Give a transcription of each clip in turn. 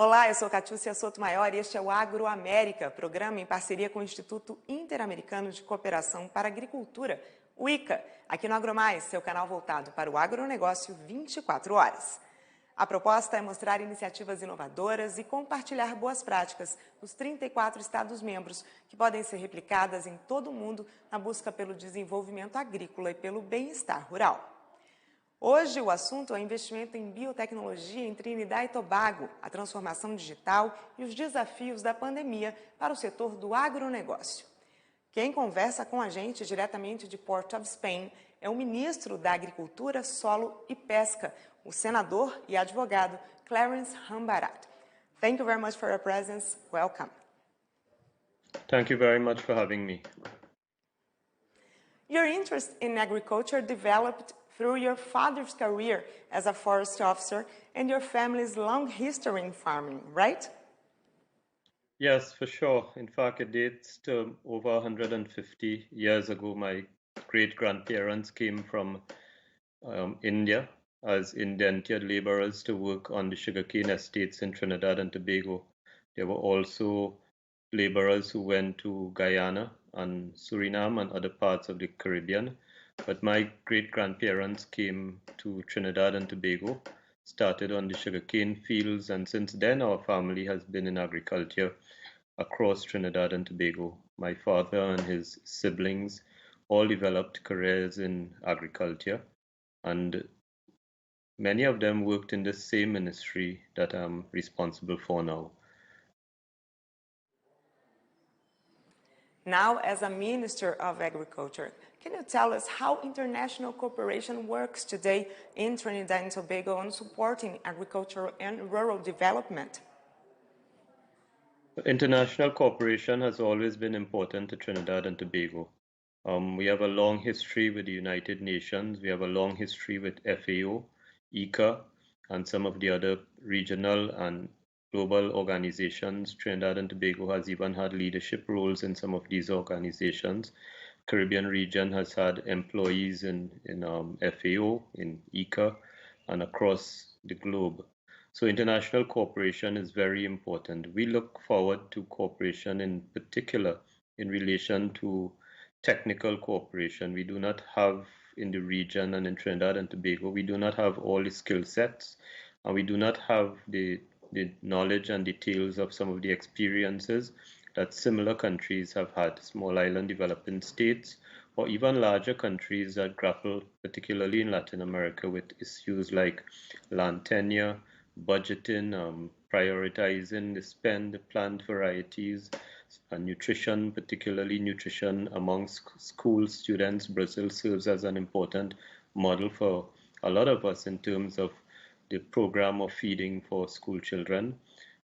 Olá, eu sou Katiuscia Sotomayor e este é o AgroAmérica, programa em parceria com o Instituto Interamericano de Cooperação para a Agricultura, o IICA, aqui no AgroMais, seu canal voltado para o agronegócio 24 horas. A proposta é mostrar iniciativas inovadoras e compartilhar boas práticas dos 34 Estados-membros, que podem ser replicadas em todo o mundo na busca pelo desenvolvimento agrícola e pelo bem-estar rural. Hoje o assunto é investimento em biotecnologia em Trinidad e Tobago, a transformação digital e os desafios da pandemia para o setor do agronegócio. Quem conversa com a gente diretamente de Port of Spain é o ministro da Agricultura, Solo e Pesca, o senador e advogado Clarence Rambharat. Thank you very much for your presence. Welcome. Thank you very much for having me. Your interest in agriculture developed through your father's career as a forest officer and your family's long history in farming, right? Yes, for sure. In fact, it dates to over 150 years ago. My great-grandparents came from India as indentured laborers to work on the sugarcane estates in Trinidad and Tobago. There were also laborers who went to Guyana and Suriname and other parts of the Caribbean. But my great-grandparents came to Trinidad and Tobago, started on the sugarcane fields, and since then our family has been in agriculture across Trinidad and Tobago. My father and his siblings all developed careers in agriculture, and many of them worked in the same ministry that I'm responsible for now. Now, as a Minister of Agriculture, can you tell us how international cooperation works today in Trinidad and Tobago on supporting agricultural and rural development? International cooperation has always been important to Trinidad and Tobago. We have a long history with the United Nations. We have a long history with FAO, IICA, and some of the other regional and global organizations. Trinidad and Tobago has even had leadership roles in some of these organizations. Caribbean region has had employees in FAO, in IICA, and across the globe. So international cooperation is very important. We look forward to cooperation in particular in relation to technical cooperation. We do not have in the region and in Trinidad and Tobago, we do not have all the skill sets, and we do not have the knowledge and details of some of the experiences that similar countries have had, small island developing states, or even larger countries that grapple, particularly in Latin America, with issues like land tenure, budgeting, prioritizing the spend, plant varieties, and nutrition, particularly nutrition amongst school students. Brazil serves as an important model for a lot of us in terms of the program of feeding for school children.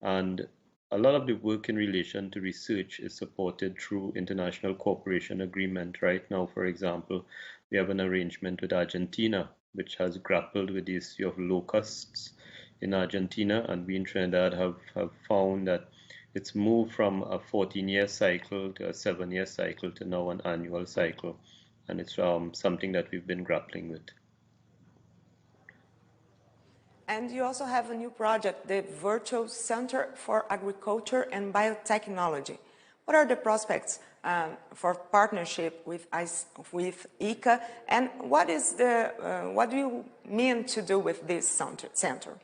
And a lot of the work in relation to research is supported through international cooperation agreement. Right now, for example, we have an arrangement with Argentina, which has grappled with the issue of locusts in Argentina, and we in Trinidad have found that it's moved from a 14-year cycle to a 7-year cycle to now an annual cycle, and it's something that we've been grappling with. And you also have a new project, the Virtual Center for Agriculture and Biotechnology. What are the prospects for partnership with IICA, and what do you mean to do with this center?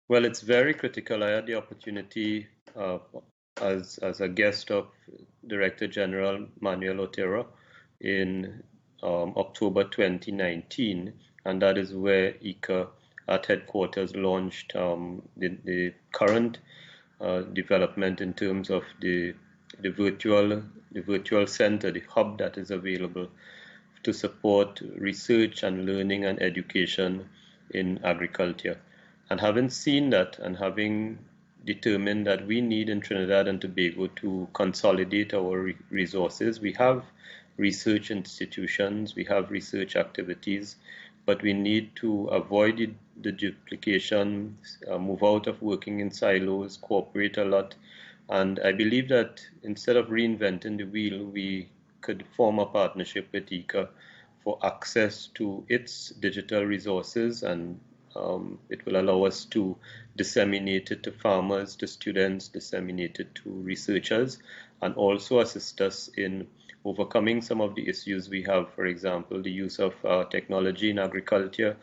Well, it's very critical. I had the opportunity as a guest of Director General Manuel Otero in October 2019, and that is where IICA at headquarters launched the current development in terms of the virtual center, the hub that is available to support research and learning and education in agriculture. And having seen that and having determined that we need in Trinidad and Tobago to consolidate our resources, we have research institutions, we have research activities, but we need to avoid the duplication, move out of working in silos, cooperate a lot. And I believe that instead of reinventing the wheel, we could form a partnership with IICA for access to its digital resources and it will allow us to disseminate it to farmers, to students, disseminate it to researchers, and also assist us in overcoming some of the issues we have. For example, the use of technology in agriculture,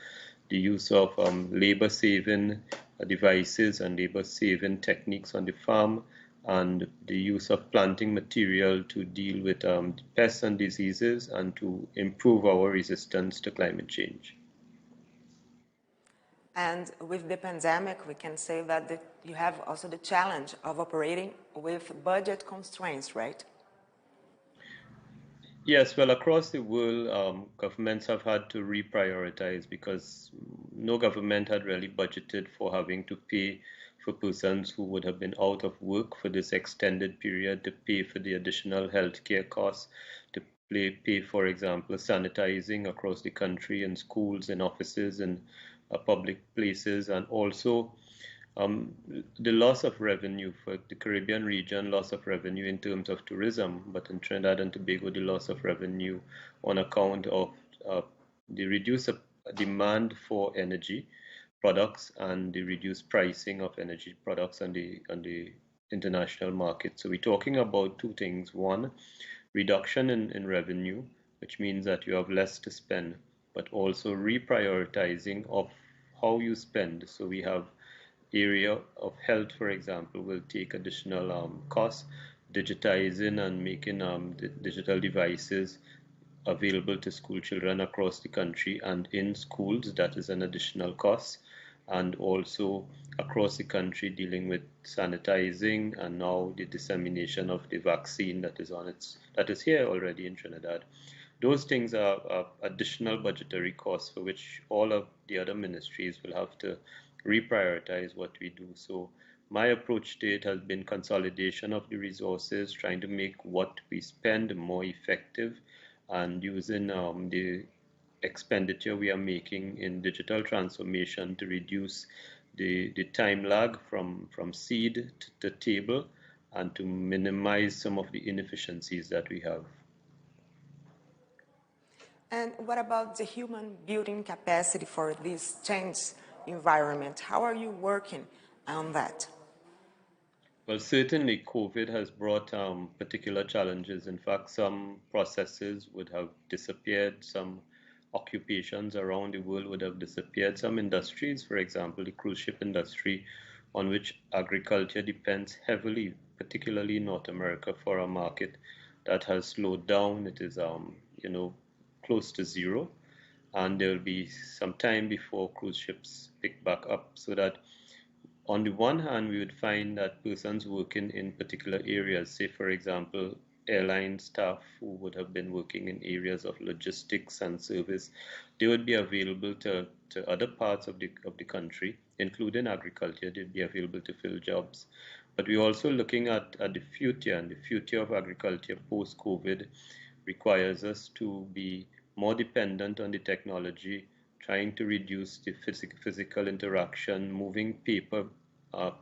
the use of labor-saving devices and labor-saving techniques on the farm, and the use of planting material to deal with pests and diseases and to improve our resistance to climate change. And with the pandemic, we can say that you have also the challenge of operating with budget constraints, right? Yes, well, across the world, governments have had to reprioritize because no government had really budgeted for having to pay for persons who would have been out of work for this extended period, to pay for the additional healthcare costs, to pay, for example, sanitizing across the country in schools, in offices, in public places, and also the loss of revenue for the Caribbean region, loss of revenue in terms of tourism, but in Trinidad and Tobago, the loss of revenue on account of the reduced demand for energy products and the reduced pricing of energy products on the international market. So we're talking about two things. One, reduction in revenue, which means that you have less to spend, but also reprioritizing of how you spend. So we have area of health, for example, will take additional costs, digitizing and making digital devices available to school children across the country and in schools, that is an additional cost, and also across the country dealing with sanitizing and now the dissemination of the vaccine that is here already in Trinidad. Those things are additional budgetary costs for which all of the other ministries will have to reprioritize what we do. So my approach to it has been consolidation of the resources, trying to make what we spend more effective, and using the expenditure we are making in digital transformation to reduce the time lag from seed to table and to minimize some of the inefficiencies that we have. And what about the human building capacity for this changed environment? How are you working on that? Well, certainly COVID has brought particular challenges. In fact, some processes would have disappeared, some occupations around the world would have disappeared. Some industries, for example, the cruise ship industry, on which agriculture depends heavily, particularly in North America, for a market that has slowed down. It is, close to zero, and there will be some time before cruise ships pick back up. So that on the one hand, we would find that persons working in particular areas, say for example, airline staff who would have been working in areas of logistics and service, they would be available to other parts of the country, including agriculture. They'd be available to fill jobs. But we're also looking at the future, and the future of agriculture post-COVID requires us to be more dependent on the technology, trying to reduce the physical interaction, moving paper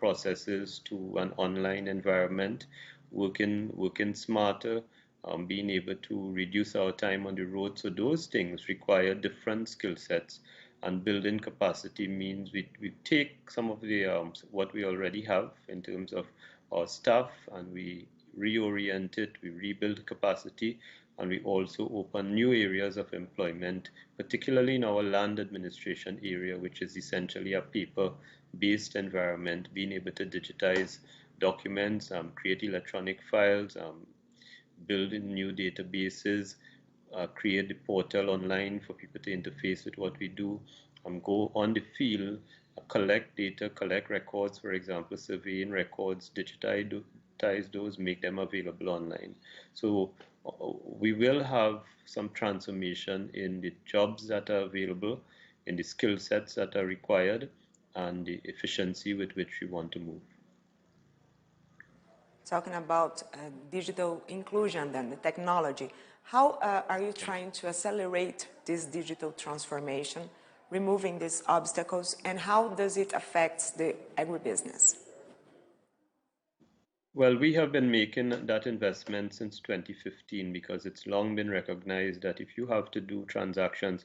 processes to an online environment, working smarter, being able to reduce our time on the road. So those things require different skill sets, and building capacity means we take some of the what we already have in terms of our staff, and we reorient it, we rebuild capacity, and we also open new areas of employment, particularly in our land administration area, which is essentially a paper-based environment, being able to digitize documents, create electronic files, build new databases, create the portal online for people to interface with what we do, go on the field, collect data, collect records, for example, surveying records, digitize those, make them available online. So we will have some transformation in the jobs that are available, in the skill sets that are required, and the efficiency with which we want to move. Talking about digital inclusion then, the technology, how are you trying to accelerate this digital transformation, removing these obstacles, and how does it affect the agribusiness? Well, we have been making that investment since 2015 because it's long been recognized that if you have to do transactions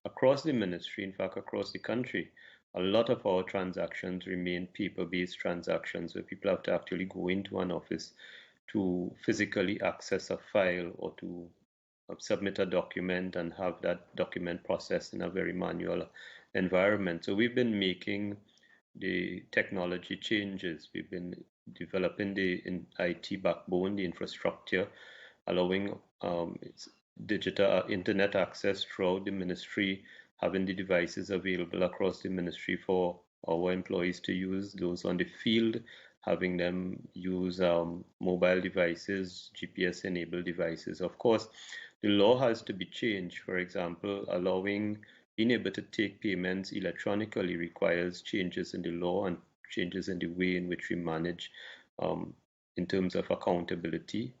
across the ministry, in fact, across the country, a lot of our transactions remain paper-based transactions where people have to actually go into an office to physically access a file or to submit a document and have that document processed in a very manual environment. So we've been making the technology changes. We've been developing the IT backbone, the infrastructure, allowing digital internet access throughout the ministry, having the devices available across the ministry for our employees to use, those on the field, having them use mobile devices, GPS-enabled devices. Of course, the law has to be changed. For example, being able to take payments electronically requires changes in the law and changes in the way in which we manage in terms of accountability.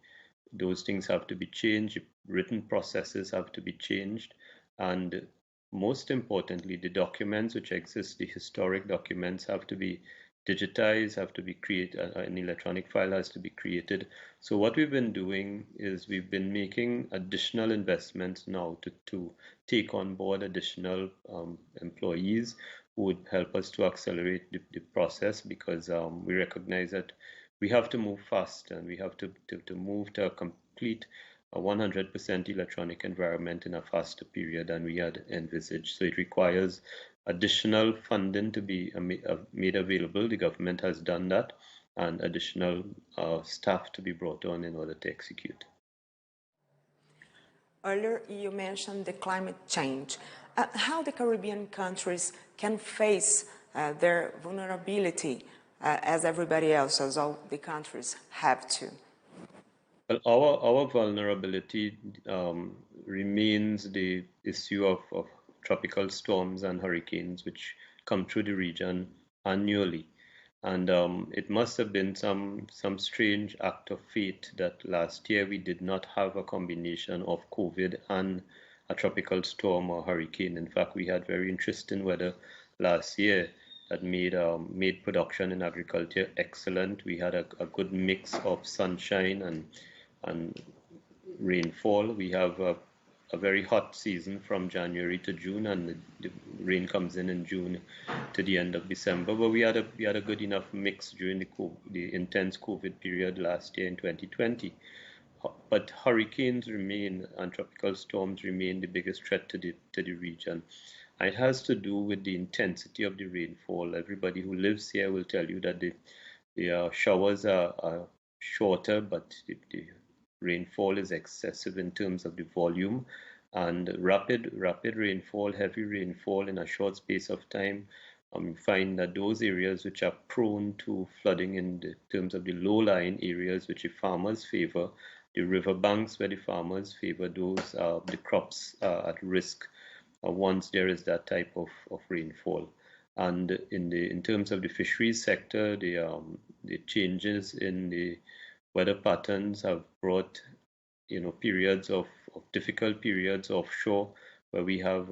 Those things have to be changed, written processes have to be changed, and most importantly, the documents which exist, the historic documents, have to be digitized, have to be created, an electronic file has to be created. So what we've been doing is we've been making additional investments now to take on board additional employees who would help us to accelerate the process, because we recognize that we have to move fast and we have to move to a complete 100% electronic environment in a faster period than we had envisaged. So it requires additional funding to be made available. The government has done that, and additional staff to be brought on in order to execute. Earlier, you mentioned the climate change. How the Caribbean countries can face their vulnerability as everybody else, as all the countries have to? Well, our vulnerability remains the issue of tropical storms and hurricanes which come through the region annually. And it must have been some strange act of fate that last year we did not have a combination of COVID and a tropical storm or hurricane. In fact, we had very interesting weather last year that made production in agriculture excellent. We had a good mix of sunshine and rainfall. We have a very hot season from January to June, and the rain comes in June to the end of December. But we had a good enough mix during the intense COVID period last year in 2020. But hurricanes remain and tropical storms remain the biggest threat to the region. And it has to do with the intensity of the rainfall. Everybody who lives here will tell you that the showers are shorter, but the rainfall is excessive in terms of the volume, and rapid rainfall, heavy rainfall in a short space of time. You find that those areas which are prone to flooding in terms of the low-lying areas which the farmers favor, the riverbanks where the farmers favor, those the crops are at risk once there is that type of rainfall. And in terms of the fisheries sector, the changes in the weather patterns have brought periods of difficult periods offshore where we have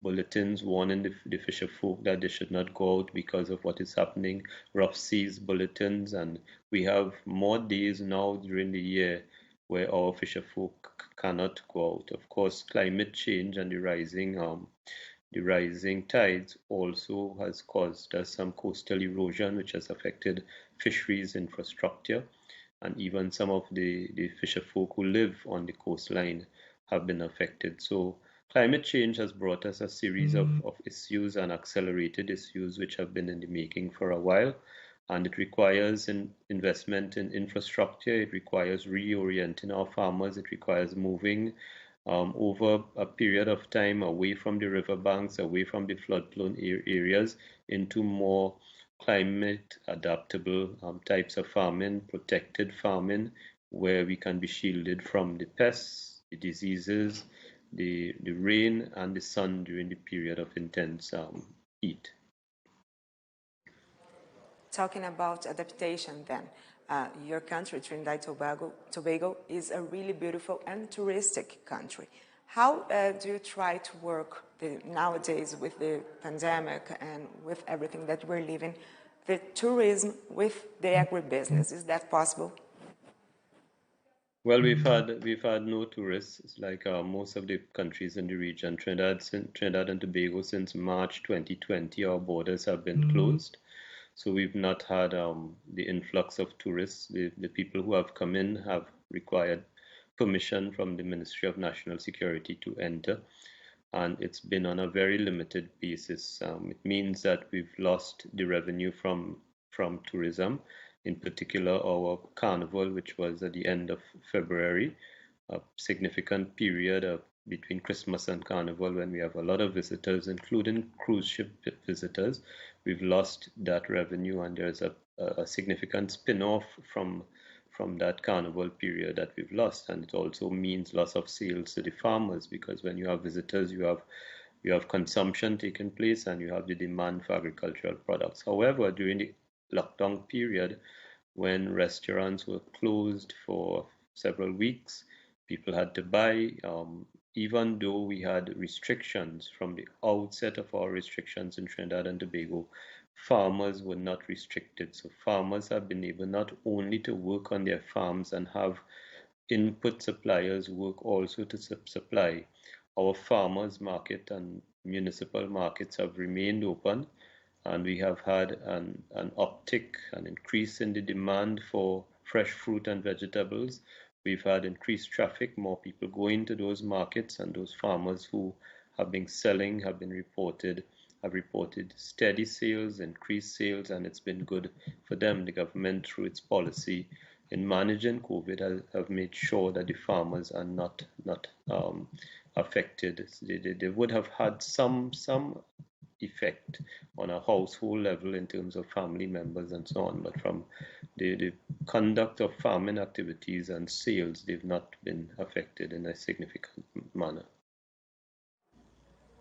bulletins warning the fisher folk that they should not go out because of what is happening, rough seas bulletins, and we have more days now during the year where our fisher folk cannot go out. Of course, climate change and the rising tides also has caused us some coastal erosion, which has affected fisheries infrastructure, and even some of the fisher folk who live on the coastline have been affected. So climate change has brought us a series of issues and accelerated issues which have been in the making for a while, and it requires an investment in infrastructure. It requires reorienting our farmers. It requires moving over a period of time away from the riverbanks, away from the flood-prone areas, into more climate adaptable types of farming, protected farming, where we can be shielded from the pests, the diseases, the rain and the sun during the period of intense heat. Talking about adaptation then, your country, Trinidad Tobago, is a really beautiful and touristic country. How do you try to work nowadays with the pandemic and with everything that we're living, the tourism with the agribusiness? Is that possible? Well, we've had no tourists. It's like most of the countries in the region. Trinidad and Tobago, since March 2020, our borders have been closed. So we've not had the influx of tourists. The people who have come in have required permission from the Ministry of National Security to enter, and it's been on a very limited basis. It means that we've lost the revenue from tourism, in particular our carnival, which was at the end of February, a significant period of between Christmas and Carnival when we have a lot of visitors, including cruise ship visitors. We've lost that revenue, and there's a significant spin-off from that Carnival period that we've lost, and it also means loss of sales to the farmers, because when you have visitors, you have consumption taking place and you have the demand for agricultural products. However, during the lockdown period, when restaurants were closed for several weeks, people had to buy. Even though we had restrictions from the outset of our restrictions in Trinidad and Tobago, farmers were not restricted. So farmers have been able not only to work on their farms and have input suppliers work also to supply. Our farmers market and municipal markets have remained open, and we have had an uptick, an increase in the demand for fresh fruit and vegetables. We've had increased traffic, more people going to those markets, and those farmers who have been selling have reported steady sales, increased sales, and it's been good for them. The government, through its policy in managing COVID, have made sure that the farmers are not affected. They would have had some effect on a household level in terms of family members and so on, but from the conduct of farming activities and sales, they've not been affected in a significant manner.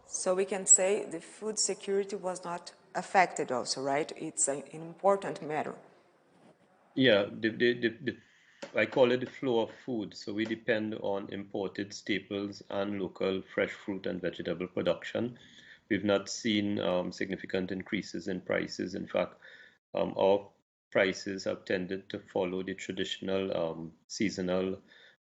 So we can say the food security was not affected also, right? It's an important matter. Yeah, I call it the flow of food. So we depend on imported staples and local fresh fruit and vegetable production. We've not seen significant increases in prices. In fact, our prices have tended to follow the traditional seasonal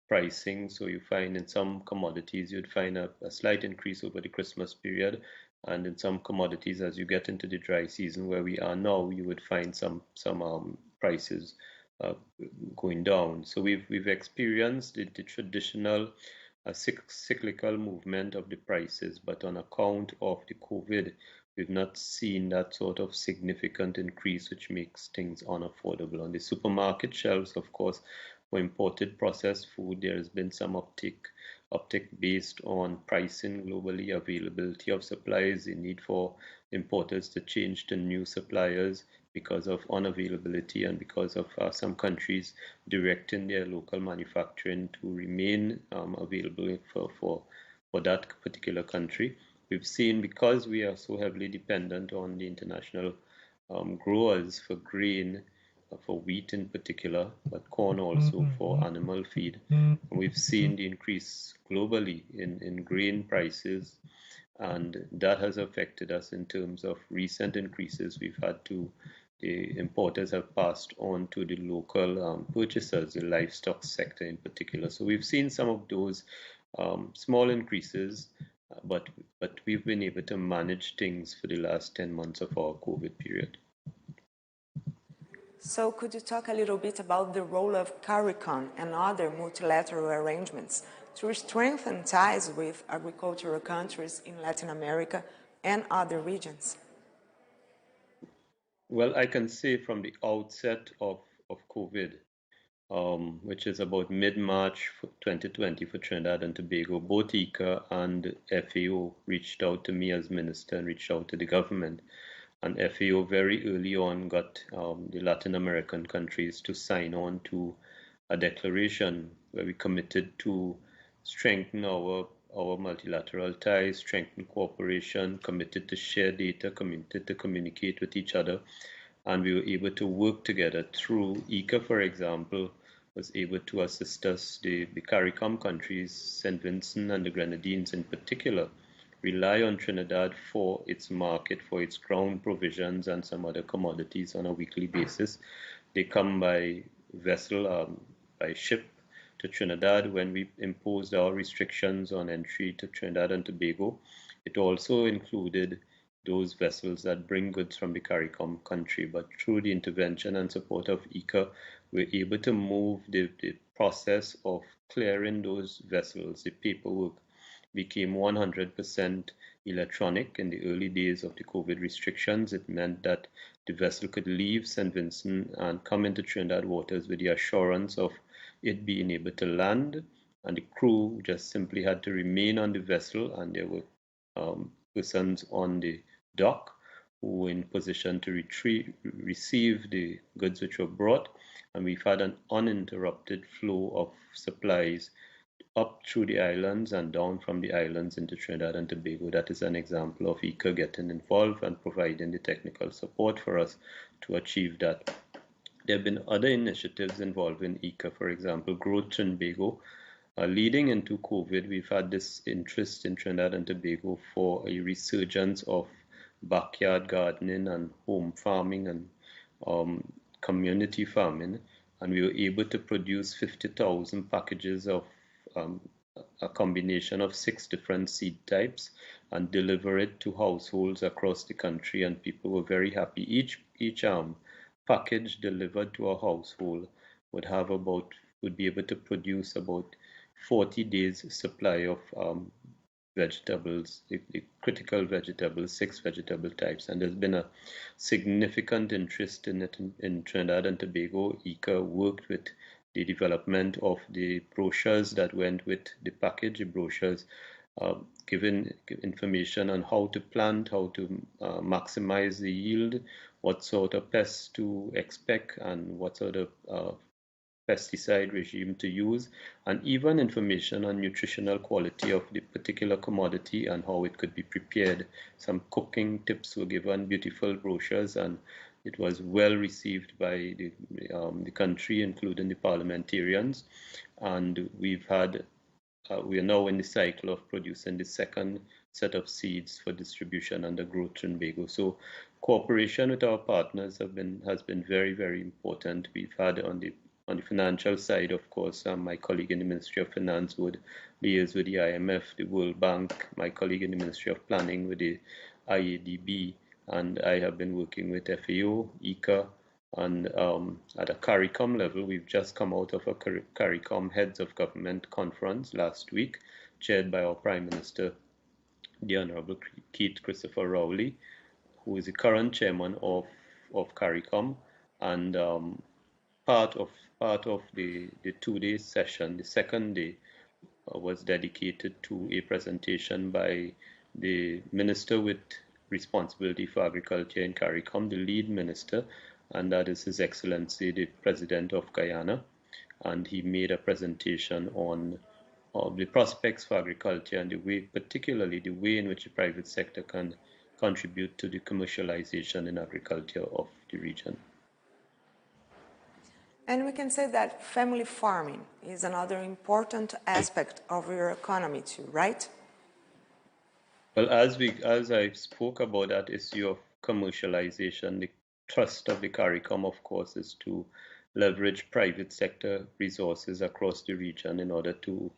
pricing. So you find in some commodities, you'd find a slight increase over the Christmas period. And in some commodities, as you get into the dry season where we are now, you would find some prices going down. So we've experienced the traditional cyclical movement of the prices, but on account of the COVID, we've not seen that sort of significant increase, which makes things unaffordable. On the supermarket shelves, of course, for imported processed food, there has been some uptick based on pricing globally, availability of supplies, the need for importers to change to new suppliers because of unavailability and because of some countries directing their local manufacturing to remain available for that particular country. We've seen, because we are so heavily dependent on the international growers for grain, for wheat in particular, but corn also for animal feed. And we've seen the increase globally in grain prices, and that has affected us in terms of recent increases we've had to. The importers have passed on to the local purchasers, the livestock sector in particular. So we've seen some of those small increases, but we've been able to manage things for the last 10 months of our COVID period. So could you talk a little bit about the role of CARICOM and other multilateral arrangements to strengthen ties with agricultural countries in Latin America and other regions? Well, I can say from the outset of COVID, which is about mid-March 2020 for Trinidad and Tobago, both IICA and FAO reached out to me as minister and reached out to the government. And FAO very early on got the Latin American countries to sign on to a declaration where we committed to strengthen our multilateral ties, strengthen cooperation, committed to share data, committed to communicate with each other. And we were able to work together through IICA, for example, was able to assist us. The CARICOM countries, St. Vincent and the Grenadines in particular, rely on Trinidad for its market, for its ground provisions and some other commodities on a weekly basis. They come by vessel, by ship to Trinidad when we imposed our restrictions on entry to Trinidad and Tobago. It also included those vessels that bring goods from the CARICOM country, but through the intervention and support of IICA, we're able to move the process of clearing those vessels. The paperwork became 100% electronic. In the early days of the COVID restrictions, it meant that the vessel could leave St. Vincent and come into Trinidad waters with the assurance of it being able to land, and the crew just simply had to remain on the vessel, and there were persons on the dock who were in position to receive the goods which were brought, and we've had an uninterrupted flow of supplies up through the islands and down from the islands into Trinidad and Tobago. That is an example of IICA getting involved and providing the technical support for us to achieve that. There have been other initiatives involving IICA, for example, Growth Trinbago. Leading into COVID, we've had this interest in Trinidad and Tobago for a resurgence of backyard gardening and home farming and community farming, and we were able to produce 50,000 packages of a combination of 6 different seed types and deliver it to households across the country, and people were very happy. Each package delivered to a household would be able to produce about 40 days supply of vegetables, the critical vegetables, 6 vegetable types, and there's been a significant interest in it in Trinidad and Tobago. IICA worked with the development of the brochures that went with the package. The brochures giving information on how to plant, how to maximize the yield, what sort of pests to expect, and what sort of pesticide regime to use, and even information on nutritional quality of the particular commodity and how it could be prepared. Some cooking tips were given, beautiful brochures, and it was well received by the country, including the parliamentarians. And we are now in the cycle of producing the second set of seeds for distribution under Growth Trinbago. So cooperation with our partners has been very, very important. We've had on the financial side, of course, my colleague in the Ministry of Finance would liaise with the IMF, the World Bank, my colleague in the Ministry of Planning with the IADB, and I have been working with FAO, IICA, and at a CARICOM level, we've just come out of a CARICOM Heads of Government conference last week, chaired by our Prime Minister, the Honorable Keith Christopher Rowley, who is the current chairman of CARICOM, and part of the 2-day session, the second day, was dedicated to a presentation by the minister with responsibility for agriculture in CARICOM, the lead minister, and that is His Excellency, the President of Guyana. And he made a presentation on the prospects for agriculture and particularly the way in which the private sector can contribute to the commercialization in agriculture of the region. And we can say that family farming is another important aspect of your economy too, right? Well, as I spoke about that issue of commercialization, the thrust of the CARICOM, of course, is to leverage private sector resources across the region in order to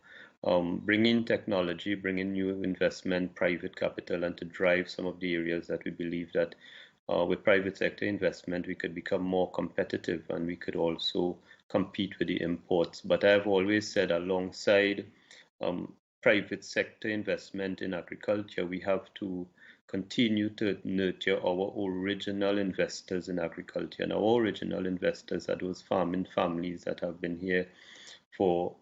bring in technology, bring in new investment, private capital, and to drive some of the areas that we believe that with private sector investment, we could become more competitive and we could also compete with the imports. But I've always said alongside private sector investment in agriculture, we have to continue to nurture our original investors in agriculture. And our original investors are those farming families that have been here for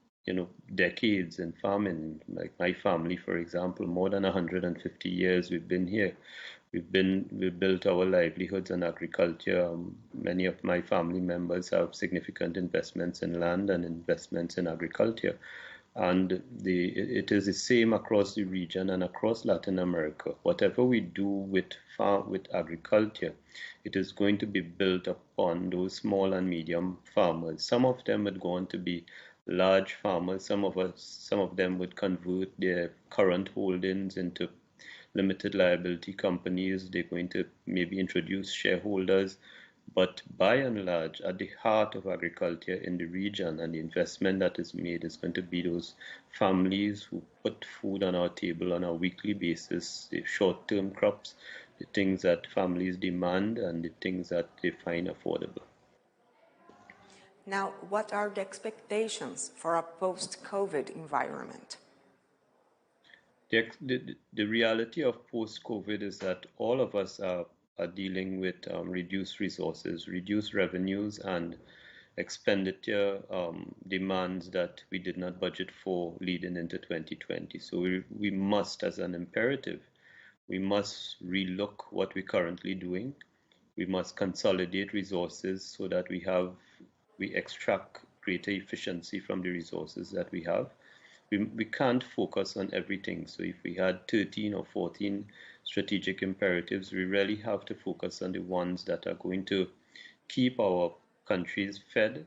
decades in farming. Like my family, for example, more than 150 years we've been here. We've built our livelihoods in agriculture. Many of my family members have significant investments in land and investments in agriculture. And it is the same across the region and across Latin America. Whatever we do with agriculture, it is going to be built upon those small and medium farmers. Some of them would go on to be large farmers. Some of them would convert their current holdings into limited liability companies. They're going to maybe introduce shareholders. But by and large, at the heart of agriculture in the region and the investment that is made is going to be those families who put food on our table on a weekly basis, the short-term crops, the things that families demand and the things that they find affordable. Now, what are the expectations for a post-COVID environment? The reality of post-COVID is that all of us are dealing with reduced resources, reduced revenues, and expenditure demands that we did not budget for leading into 2020. So we must, as an imperative, we must relook what we're currently doing. We must consolidate resources so that we extract greater efficiency from the resources that we have. We can't focus on everything. So if we had 13 or 14 strategic imperatives, we really have to focus on the ones that are going to keep our countries fed,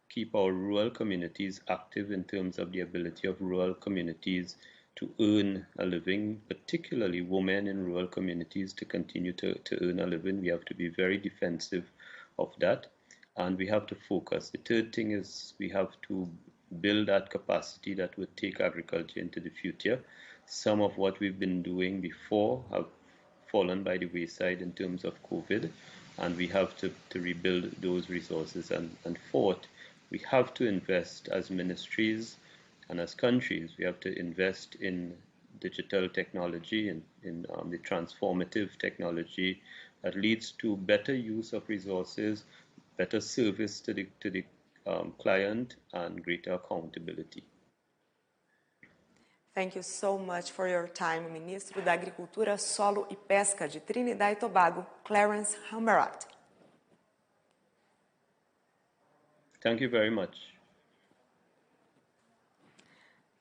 keep our rural communities active in terms of the ability of rural communities to earn a living, particularly women in rural communities to continue to earn a living. We have to be very defensive of that, and we have to focus. The third thing is we have to build that capacity that would take agriculture into the future. Some of what we've been doing before have fallen by the wayside in terms of COVID, and we have to rebuild those resources. And fourth, we have to invest as ministries and as countries. We have to invest in digital technology and in the transformative technology that leads to better use of resources, better service to the client, and greater accountability. Thank you so much for your time, Ministro da Agricultura, Solo e Pesca de Trinidad e Tobago, Clarence Rambharat. Thank you very much.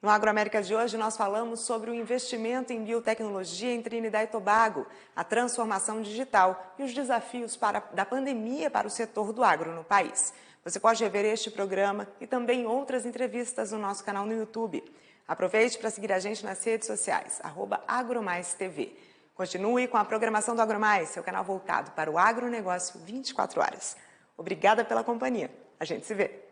No AgroAmérica de hoje, nós falamos sobre o investimento em biotecnologia em Trinidad e Tobago, a transformação digital e os desafios da pandemia para o setor do agro no país. Você pode rever este programa e também outras entrevistas no nosso canal no YouTube. Aproveite para seguir a gente nas redes sociais, @AgroMaisTV. Continue com a programação do AgroMais, seu canal voltado para o agronegócio 24 horas. Obrigada pela companhia. A gente se vê.